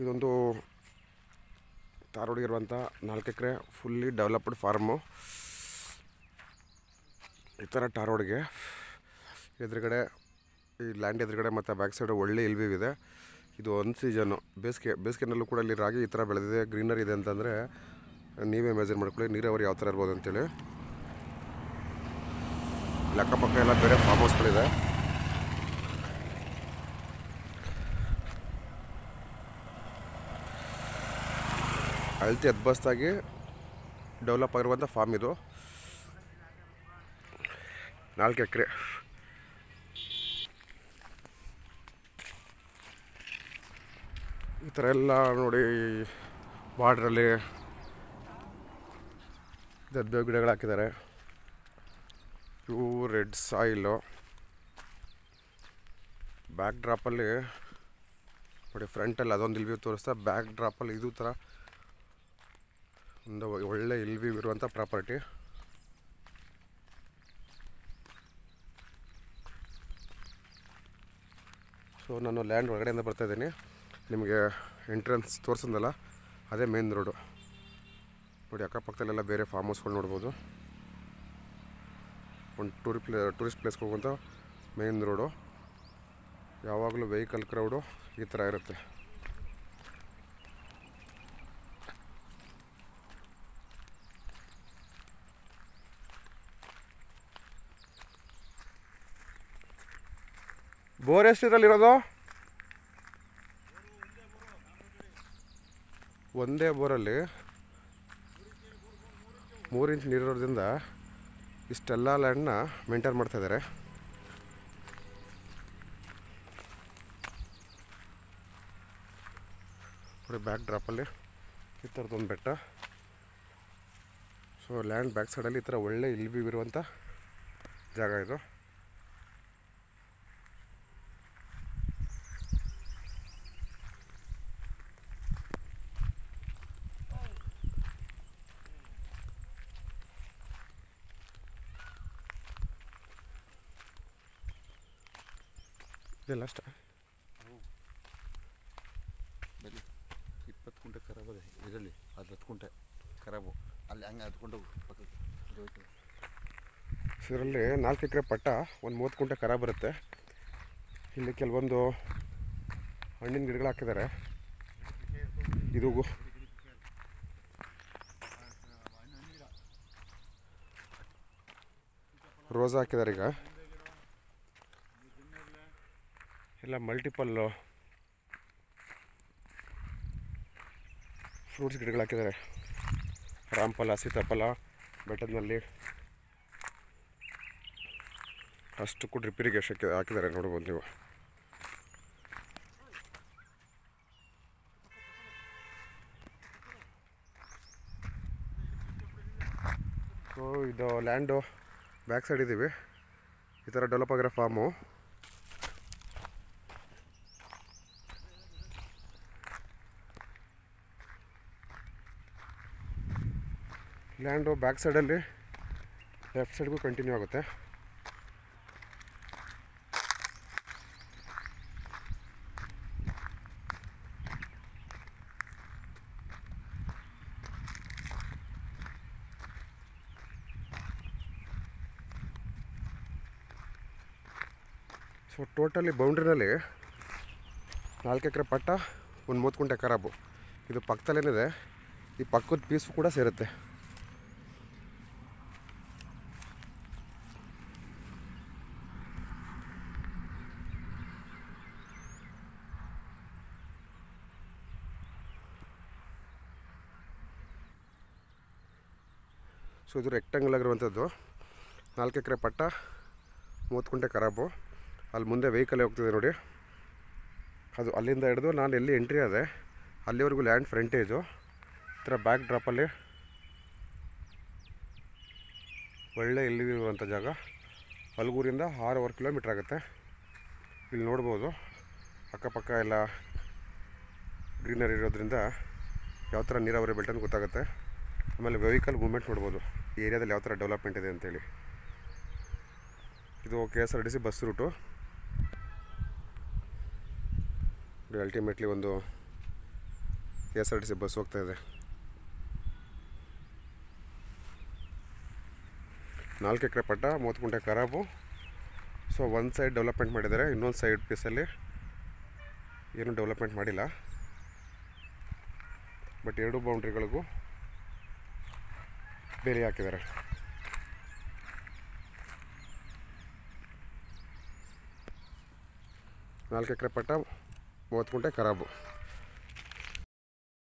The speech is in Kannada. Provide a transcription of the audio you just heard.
ಇದೊಂದು ಧಾರವಾಡ ಇರುವಂಥ 4 ಎಕರೆ ಫುಲ್ಲಿ ಡೆವಲಪ್ಡ್ ಫಾರ್ಮು. ಈ ಥರ ಧಾರವಾಡಿಗೆ ಎದುರುಗಡೆ ಈ ಲ್ಯಾಂಡ್ ಎದುರುಗಡೆ ಮತ್ತು ಬ್ಯಾಕ್ ಸೈಡ್ ಒಳ್ಳೆ ಇಲ್ವಿ ಇದೆ. ಇದು ಒಂದು ಸೀಸನ್ನು ಬೇಸಿಗೆನಲ್ಲೂ ಕೂಡ ಇಲ್ಲಿ ರಾಗಿ ಈ ಥರ ಬೆಳೆದಿದೆ, ಗ್ರೀನರಿ ಇದೆ ಅಂತಂದರೆ ನೀವೇ ಮೆಜರ್ ಮಾಡ್ಕೊಳ್ಳಿ ನೀರಾವರಿ ಯಾವ ಥರ ಇರ್ಬೋದು ಅಂತೇಳಿ. ಇಲ್ಲಿ ಅಕ್ಕಪಕ್ಕ ಎಲ್ಲ ಬೇರೆ ಫಾರ್ಮ್ ಹೌಸ್ಗಳಿದೆ. ಅಳತೆ ಅದ್ಬಸ್ತಾಗಿ ಡೆವಲಪ್ ಆಗಿರುವಂಥ ಫಾರ್ಮ್ ಇದು. 4 ಎಕರೆ. ಈ ಥರ ಎಲ್ಲ ನೋಡಿ ಬಾರ್ಡ್ರಲ್ಲಿ ದಬ್ಬೆ ಗಿಡಗಳು ಹಾಕಿದ್ದಾರೆ. ಇವು ರೆಡ್ ಸಾಯಿಲು. ಬ್ಯಾಕ್ ಡ್ರಾಪಲ್ಲಿ ನೋಡಿ ಫ್ರಂಟಲ್ಲಿ ಅದೊಂದು ಇಲ್ವಿ ತೋರಿಸ್ತಾ, ಬ್ಯಾಕ್ ಡ್ರಾಪಲ್ಲಿ ಇದು ಥರ ಒಂದು ಒಳ್ಳೆ ಇಲ್ವಿ ಇರುವಂಥ ಪ್ರಾಪರ್ಟಿ. ಸೊ ನಾನು ಲ್ಯಾಂಡ್ ಒಳಗಡೆಯಿಂದ ಬರ್ತಾಯಿದ್ದೀನಿ. ನಿಮಗೆ ಎಂಟ್ರೆನ್ಸ್ ತೋರಿಸಿದ್ನಲ್ಲ ಅದೇ ಮೇನ್ ರೋಡು ನೋಡಿ. ಅಕ್ಕಪಕ್ಕದಲ್ಲೆಲ್ಲ ಬೇರೆ ಫಾರ್ಮ್ ಹೌಸ್ಗಳು ನೋಡ್ಬೋದು. ಒಂದು ಟೂರಿಸ್ಟ್ ಪ್ಲೇಸ್ಗೆ ಹೋಗುವಂಥ ಮೇನ್ ರೋಡು. ಯಾವಾಗಲೂ ವೆಹಿಕಲ್ ಕ್ರೌಡು ಈ ಥರ ಇರುತ್ತೆ. ಬೋರ್ ಎಷ್ಟಿರಲ್ಲಿರೋದು? ಒಂದೇ ಬೋರಲ್ಲಿ 3 ಇಂಚ್ ನೀರಿರೋದ್ರಿಂದ ಇಷ್ಟೆಲ್ಲ ಲ್ಯಾಂಡ್ನ ಮೇಂಟೈನ್ ಮಾಡ್ತಾಯಿದ್ದಾರೆ. ನೋಡಿ ಬ್ಯಾಕ್ ಡ್ರಾಪಲ್ಲಿ ಈ ಥರದೊಂದು ಬೆಟ್ಟ. ಸೊ ಲ್ಯಾಂಡ್ ಬ್ಯಾಕ್ ಸೈಡಲ್ಲಿ ಈ ಥರ ಒಳ್ಳೆ ಇಲ್ವಿ ಇರುವಂಥ ಜಾಗ ಇದು. ಇದೆಲ್ಲ ಅಷ್ಟ 20 ಕುಂಟೆ ಖರಾಬ್ ಅದೇ ಇದರಲ್ಲಿ. ಅದು 10 ಕುಂಟೆ ಖರಾಬು ಅಲ್ಲಿ ಹಂಗೆ ಹತ್ಕೊಂಡು ಪಕ್ಕಕ್ಕೆ ಇದರಲ್ಲಿ 4 ಎಕರೆ ಪಟ್ಟ ಒಂದು 30 ಕುಂಟೆ ಖರಾಬ್ ಬರುತ್ತೆ. ಇಲ್ಲಿ ಕೆಲವೊಂದು ಹಣ್ಣಿನ ಗಿಡಗಳು ಹಾಕಿದ್ದಾರೆ. ಇದು ರೋಸ್ ಹಾಕಿದ್ದಾರೆ. ಈಗ ಎಲ್ಲ ಮಲ್ಟಿಪಲ್ಲು ಫ್ರೂಟ್ಸ್ ಗಿಡಗಳು ಹಾಕಿದ್ದಾರೆ. ರಾಮಫಲ, ಸೀತಾಫಲ ಬೆಟ್ಟದಲ್ಲಿ ಅಷ್ಟಕ್ಕೂ ಡ್ರಿಪ್ ಇರಿಗೇಷನ್ ಹಾಕಿದ್ದಾರೆ ನೋಡ್ಬೋದು ನೀವು. ಸೊ ಇದು ಲ್ಯಾಂಡು ಬ್ಯಾಕ್ ಸೈಡ್ ಇದ್ದೀವಿ. ಈ ಥರ ಡೆವಲಪ್ ಆಗಿರೋ ಫಾರ್ಮು. ಲ್ಯಾಂಡು ಬ್ಯಾಕ್ ಸೈಡಲ್ಲಿ ಲೆಫ್ಟ್ ಸೈಡ್ಗೂ ಕಂಟಿನ್ಯೂ ಆಗುತ್ತೆ. ಸೊ ಟೋಟಲಿ ಬೌಂಡ್ರಿನಲ್ಲಿ 4 ಎಕರೆ ಪಟ್ಟ, ಒಂದು 30 ಕುಂಟೆ ಖರಾಬು. ಇದು ಪಕ್ಕದಲ್ಲೇನಿದೆ, ಈ ಪಕ್ಕದ ಪೀಸು ಕೂಡ ಸೇರುತ್ತೆ. ಸೊ ಇದು ರೆಕ್ಟಾಂಗಲ್ ಆಗಿರುವಂಥದ್ದು. 4 ಎಕರೆ ಪಟ್ಟ, 30 ಕುಂಟೆ ಖರಾಬು. ಅಲ್ಲಿ ಮುಂದೆ ವೆಹಿಕಲ್ ಹೋಗ್ತಿದೆ ನೋಡಿ. ಅದು ಅಲ್ಲಿಂದ ಹಿಡಿದು ನಾನು ಎಲ್ಲಿ ಎಂಟ್ರಿ ಆದೆ ಅಲ್ಲಿವರೆಗೂ ಲ್ಯಾಂಡ್ ಫ್ರಂಟೇಜು. ಈ ಥರ ಬ್ಯಾಕ್ ಡ್ರಾಪಲ್ಲಿ ಒಳ್ಳೆ ಇಲ್ಲಿರುವಂಥ ಜಾಗ. ಹಲಗೂರಿಂದ 6-6 ಕಿಲೋಮೀಟ್ರ್ ಆಗುತ್ತೆ. ಇಲ್ಲಿ ನೋಡ್ಬೋದು ಅಕ್ಕಪಕ್ಕ ಎಲ್ಲ ಗ್ರೀನರಿ ಇರೋದ್ರಿಂದ ಯಾವ ಥರ ನೀರಾವರಿ ಬೆಲ್ಟ್ ಅಂತ ಗೊತ್ತಾಗುತ್ತೆ. ಆಮೇಲೆ ವೆಹಿಕಲ್ ಮೂವ್ಮೆಂಟ್ ನೋಡ್ಬೋದು ಈ ಏರಿಯಾದಲ್ಲಿ ಯಾವ ಥರ ಡೆವಲಪ್ಮೆಂಟ್ ಇದೆ ಅಂತೇಳಿ. ಇದು KSRTC ಬಸ್ ರೂಟು. ಅಲ್ಟಿಮೇಟ್ಲಿ ಒಂದು KSRTC ಬಸ್ ಹೋಗ್ತಾ ಇದೆ. 4 ಎಕರೆ ಪಟ್ಟ, 30 ಗುಂಟೆ ಖರಾಬು. ಸೊ ಒಂದು ಸೈಡ್ ಡೆವಲಪ್ಮೆಂಟ್ ಮಾಡಿದ್ದಾರೆ, ಇನ್ನೊಂದು ಸೈಡ್ ಪೀಸಲ್ಲಿ ಏನೂ ಡೆವಲಪ್ಮೆಂಟ್ ಮಾಡಿಲ್ಲ. ಬಟ್ ಎರಡೂ ಬೌಂಡ್ರಿಗಳಿಗೂ ಬೇಲಿ ಹಾಕಿದ್ದಾರೆ. 4 ಎಕರೆ ಪಟ್ಟ, 30 ಗುಂಟೆ ಖರಾಬು.